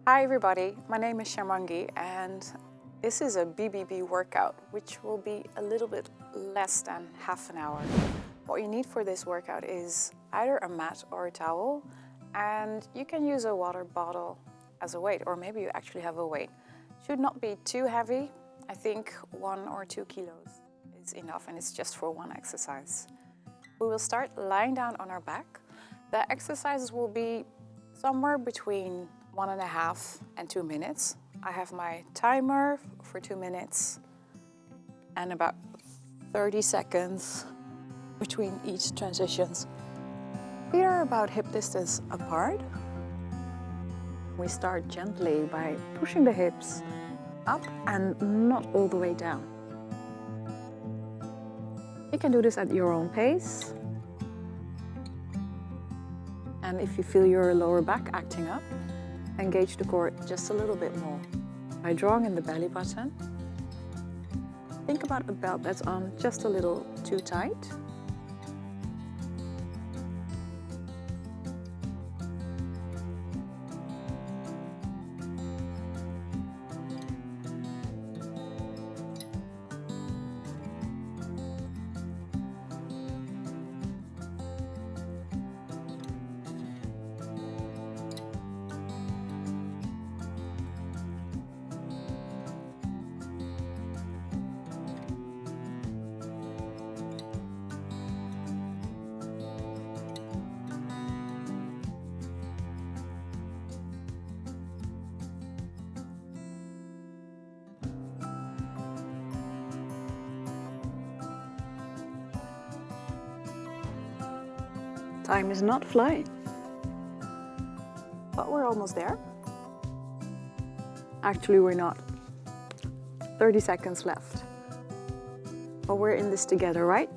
Hi everybody, my name is Shamangi and this is a BBB workout which will be a little bit less than half an hour. What you need for this workout is either a mat or a towel, and you can use a water bottle as a weight, or maybe you actually have a weight. Should not be too heavy. I think 1 or 2 kilos is enough, and it's just for one exercise. We will start lying down on our back. The exercises will be somewhere between 1.5 and 2 minutes. I have my timer for 2 minutes and about 30 seconds between each transitions. Feet are about hip distance apart. We start gently by pushing the hips up and not all the way down. You can do this at your own pace. And if you feel your lower back acting up, engage the core just a little bit more by drawing in the belly button. Think about a belt that's on just a little too tight. Time is not flying, but we're almost there. Actually, we're not. 30 seconds left. But we're in this together, right?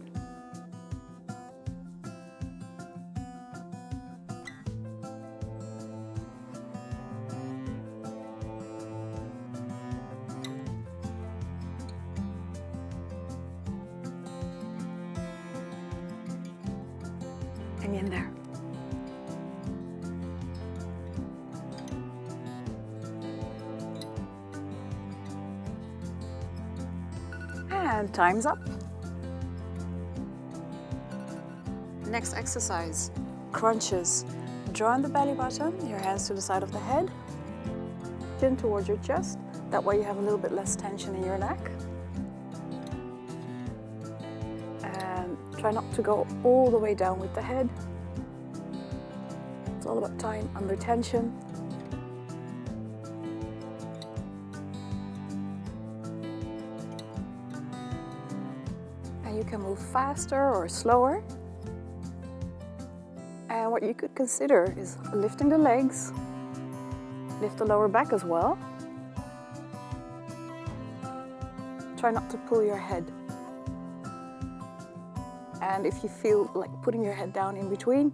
Hang in there. And time's up. Next exercise, crunches. Draw on the belly button, your hands to the side of the head, chin towards your chest. That way you have a little bit less tension in your neck. Try not to go all the way down with the head. It's all about time under tension. And you can move faster or slower. And what you could consider is lifting the legs, lift the lower back as well. Try not to pull your head. And if you feel like putting your head down in between,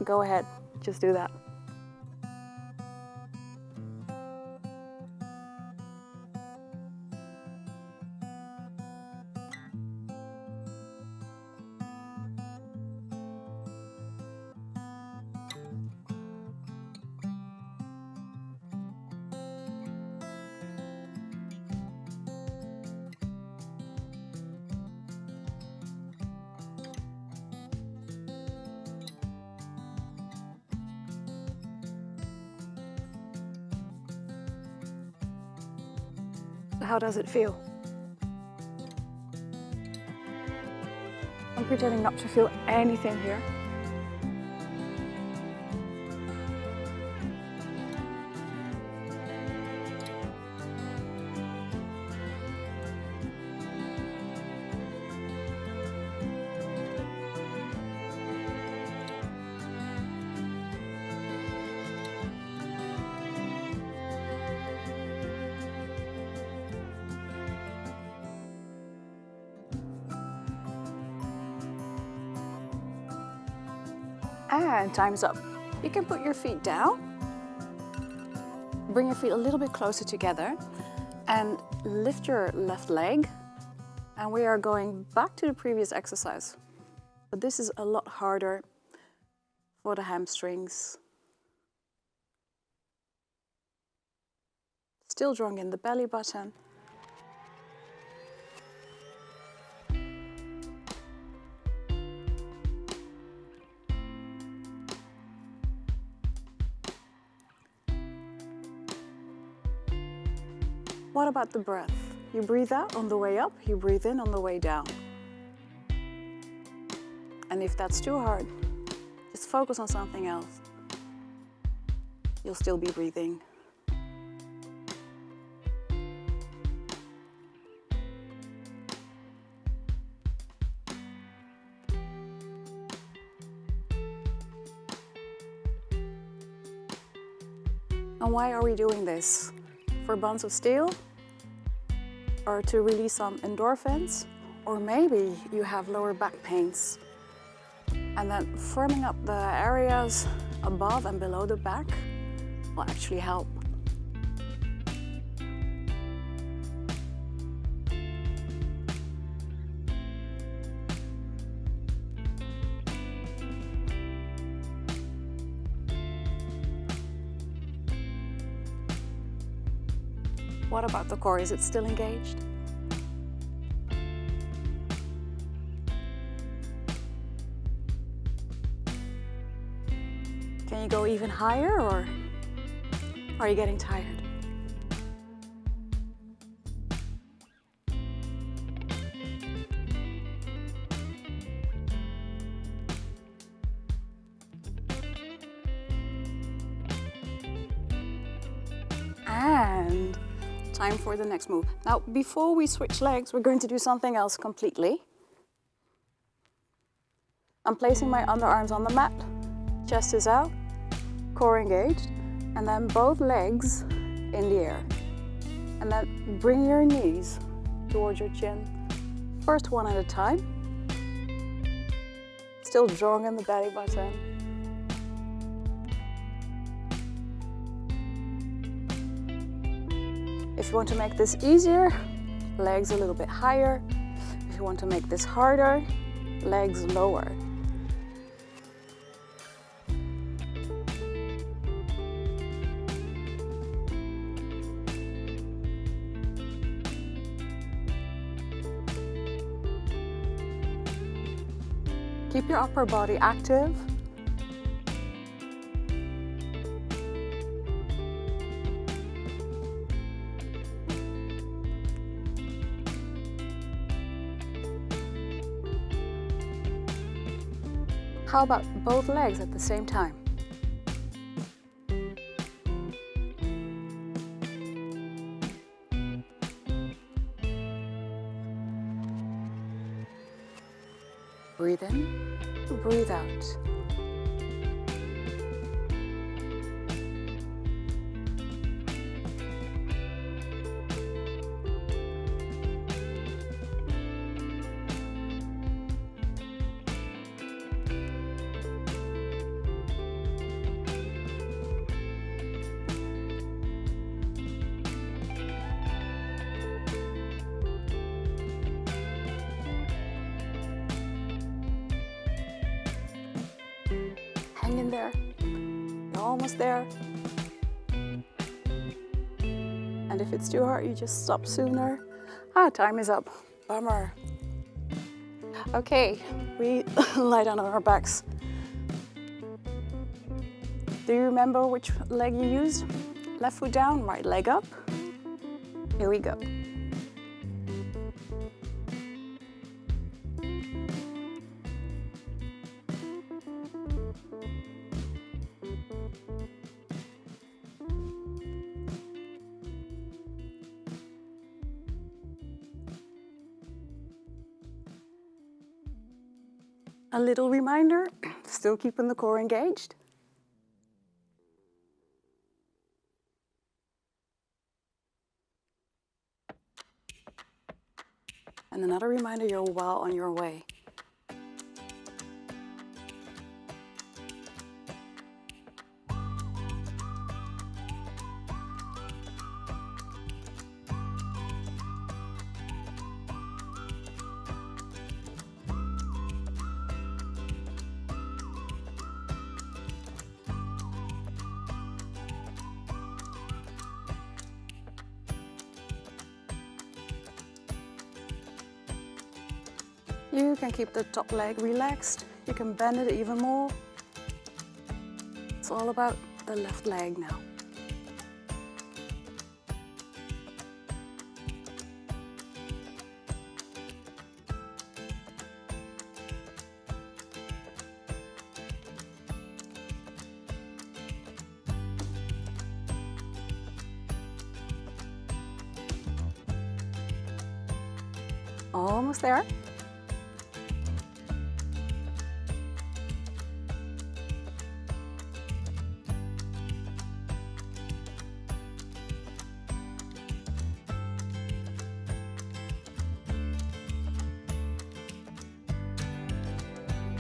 go ahead, just do that. How does it feel? I'm pretending not to feel anything here. And time's up. You can put your feet down. Bring your feet a little bit closer together and lift your left leg. And we are going back to the previous exercise. But this is a lot harder for the hamstrings. Still drawing in the belly button. What about the breath? You breathe out on the way up, you breathe in on the way down. And if that's too hard, just focus on something else. You'll still be breathing. And why are we doing this? For buns of steel? Or to release some endorphins? Or maybe you have lower back pains. And then firming up the areas above and below the back will actually help. What about the core? Is it still engaged? Can you go even higher, or are you getting tired? And time for the next move. Now, before we switch legs, we're going to do something else completely. I'm placing my underarms on the mat, chest is out, core engaged, and then both legs in the air. And then bring your knees towards your chin. First one at a time. Still drawing in the belly button. If you want to make this easier, legs a little bit higher. If you want to make this harder, legs lower. Keep your upper body active. How about both legs at the same time? Breathe in, breathe out. Hang in there. You're almost there. And if it's too hard, you just stop sooner. Time is up. Bummer. Okay, we lie down on our backs. Do you remember which leg you used? Left foot down, right leg up. Here we go. A little reminder, still keeping the core engaged. And another reminder, you're well on your way. You can keep the top leg relaxed. You can bend it even more. It's all about the left leg now. Almost there.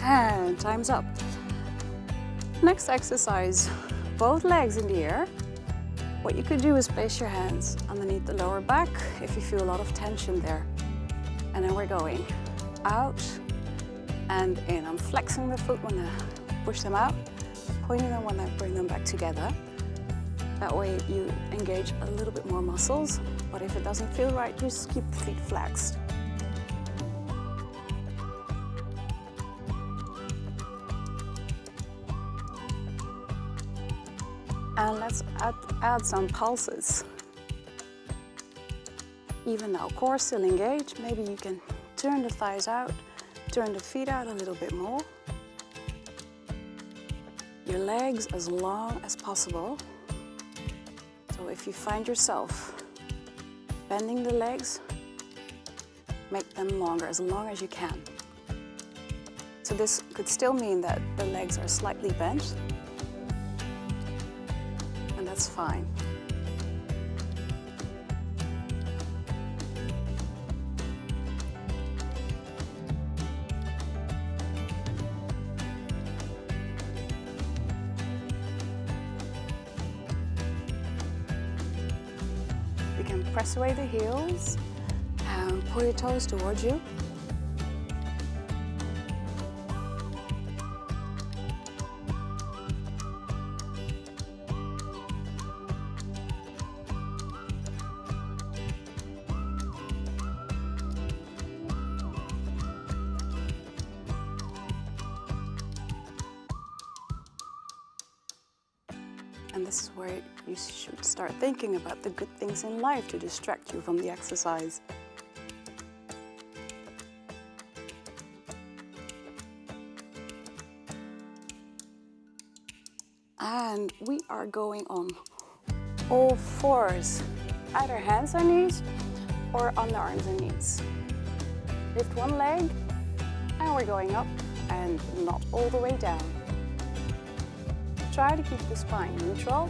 And time's up. Next exercise, both legs in the air. What you could do is place your hands underneath the lower back if you feel a lot of tension there. And then we're going out and in. I'm flexing the foot when I push them out, pointing them when I bring them back together. That way you engage a little bit more muscles, but if it doesn't feel right, just keep the feet flexed. And let's add some pulses. Even though core still engaged, maybe you can turn the thighs out, turn the feet out a little bit more. Your legs as long as possible. So if you find yourself bending the legs, make them longer, as long as you can. So this could still mean that the legs are slightly bent, and that's fine. You can press away the heels and pull your toes towards you. And this is where you should start thinking about the good things in life to distract you from the exercise. And we are going on all fours, either hands and knees or underarms and knees. Lift one leg and we're going up and not all the way down. Try to keep the spine neutral,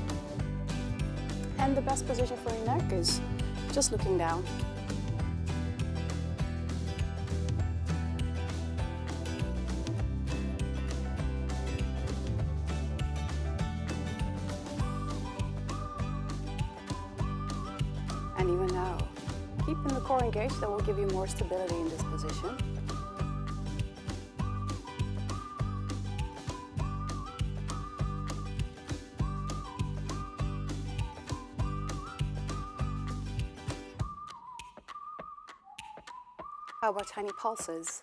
and the best position for your neck is just looking down. And even now, keeping the core engaged, that will give you more stability in this position. How about tiny pulses?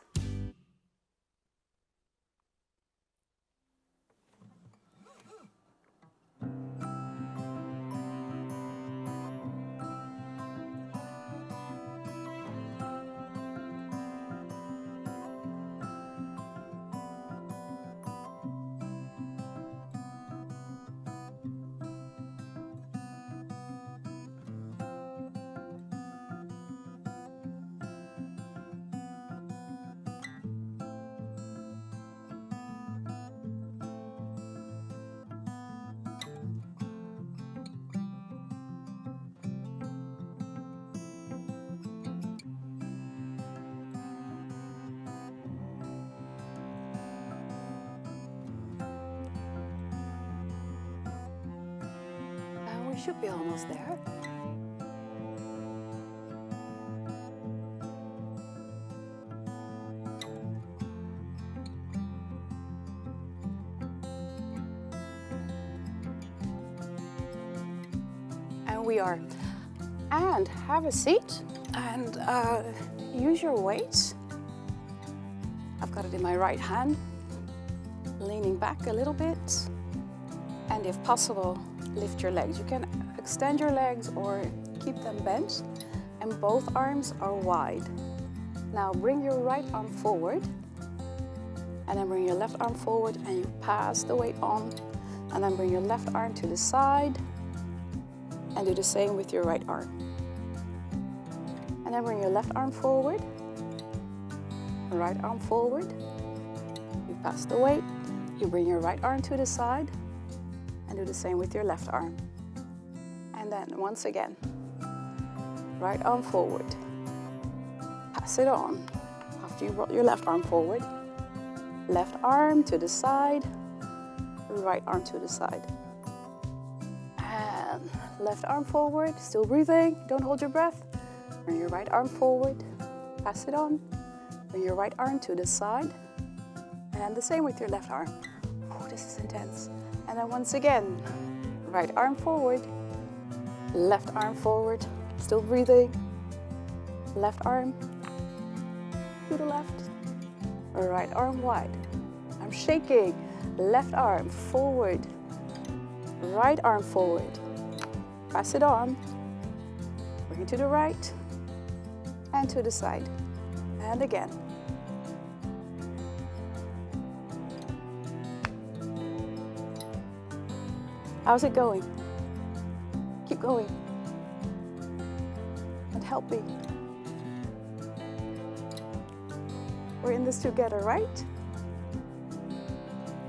We should be almost there. And we are. And have a seat and use your weight I've got it in my right hand, leaning back a little bit. And if possible, lift your legs. You can extend your legs or keep them bent, and both arms are wide. Now bring your right arm forward, and then bring your left arm forward, and you pass the weight on, and then bring your left arm to the side, and do the same with your right arm. And then bring your left arm forward, right arm forward, you pass the weight, you bring your right arm to the side, and do the same with your left arm. And then once again, right arm forward, pass it on. After you brought your left arm forward, left arm to the side, right arm to the side. And left arm forward, still breathing, don't hold your breath. Bring your right arm forward, pass it on. Bring your right arm to the side, and the same with your left arm. Oh, this is intense. And then once again, right arm forward, left arm forward, still breathing. Left arm to the left, right arm wide. I'm shaking. Left arm forward, right arm forward. Pass it on. Bring it to the right and to the side. And again. How's it going? Keep going. And help me. We're in this together, right?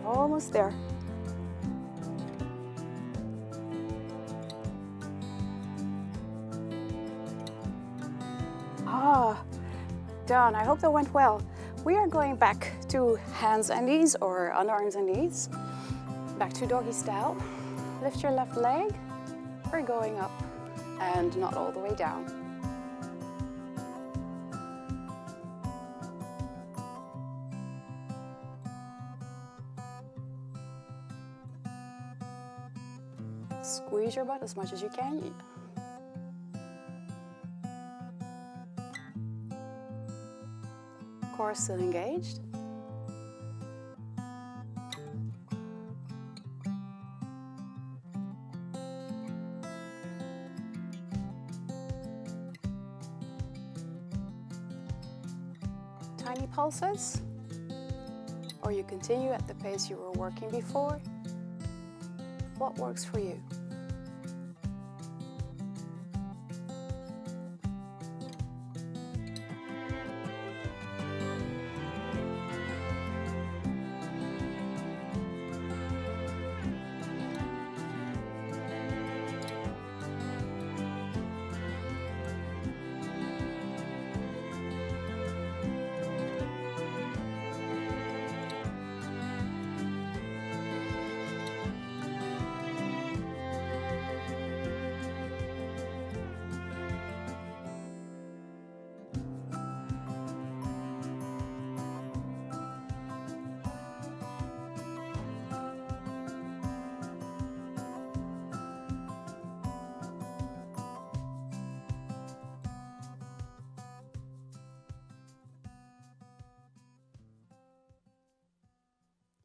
Almost there. Done. I hope that went well. We are going back to hands and knees, or underarms and knees. Back to doggy style. Lift your left leg. We're going up and not all the way down. Squeeze your butt as much as you can. Core still engaged. Tiny pulses, or you continue at the pace you were working before. What works for you?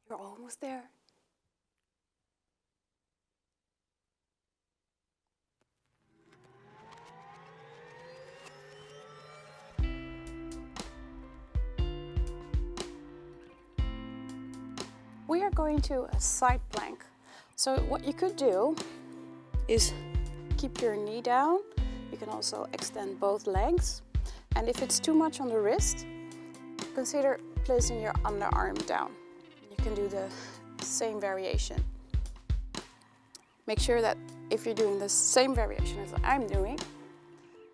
You're almost there. We are going to a side plank. So what you could do is keep your knee down. You can also extend both legs. And if it's too much on the wrist, consider placing your underarm down. You can do the same variation. Make sure that if you're doing the same variation as I'm doing,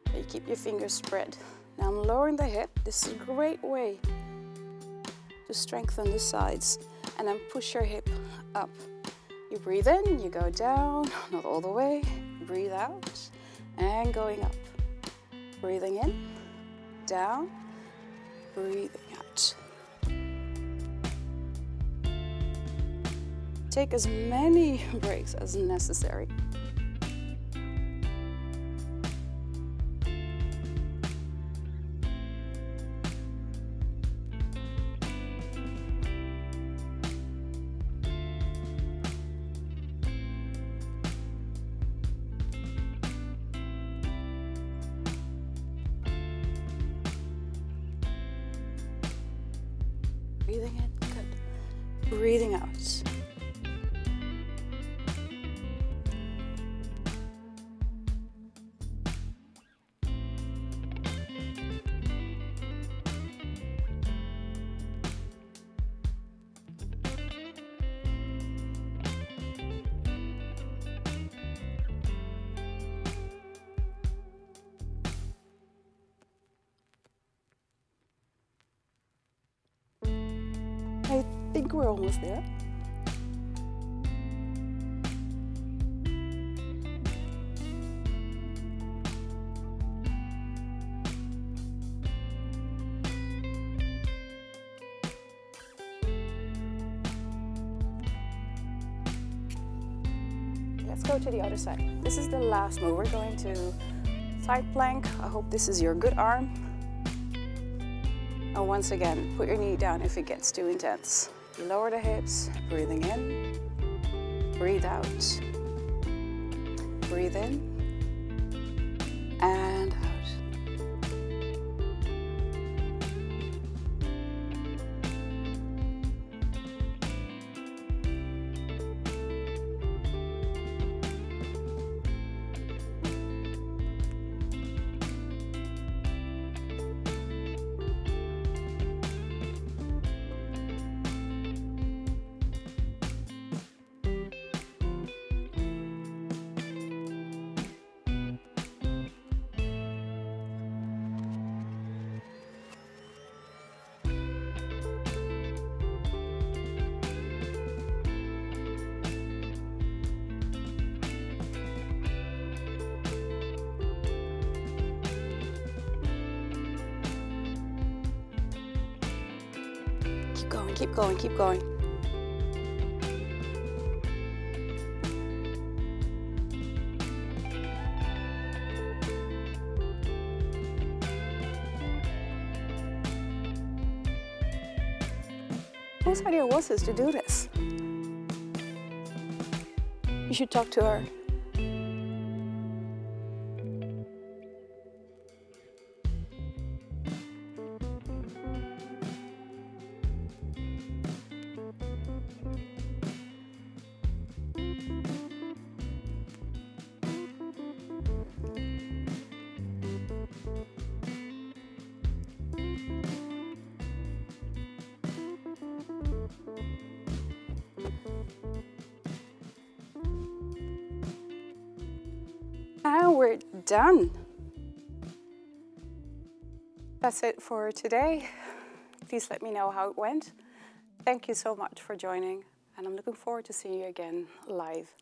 that you keep your fingers spread. Now I'm lowering the hip. This is a great way to strengthen the sides. And then push your hip up. You breathe in, you go down, not all the way. Breathe out and going up. Breathing in, down, breathing out. Take as many breaks as necessary. Breathing in, good. Breathing out. I think we're almost there. Let's go to the other side. This is the last move. We're going to side plank. I hope this is your good arm. And once again, put your knee down if it gets too intense. Lower the hips, breathing in, breathe out. Breathe in and out. Keep going, keep going, keep going. Whose idea was this to do this? You should talk to her. And we're done. That's it for today. Please let me know how it went. Thank you so much for joining, and I'm looking forward to seeing you again live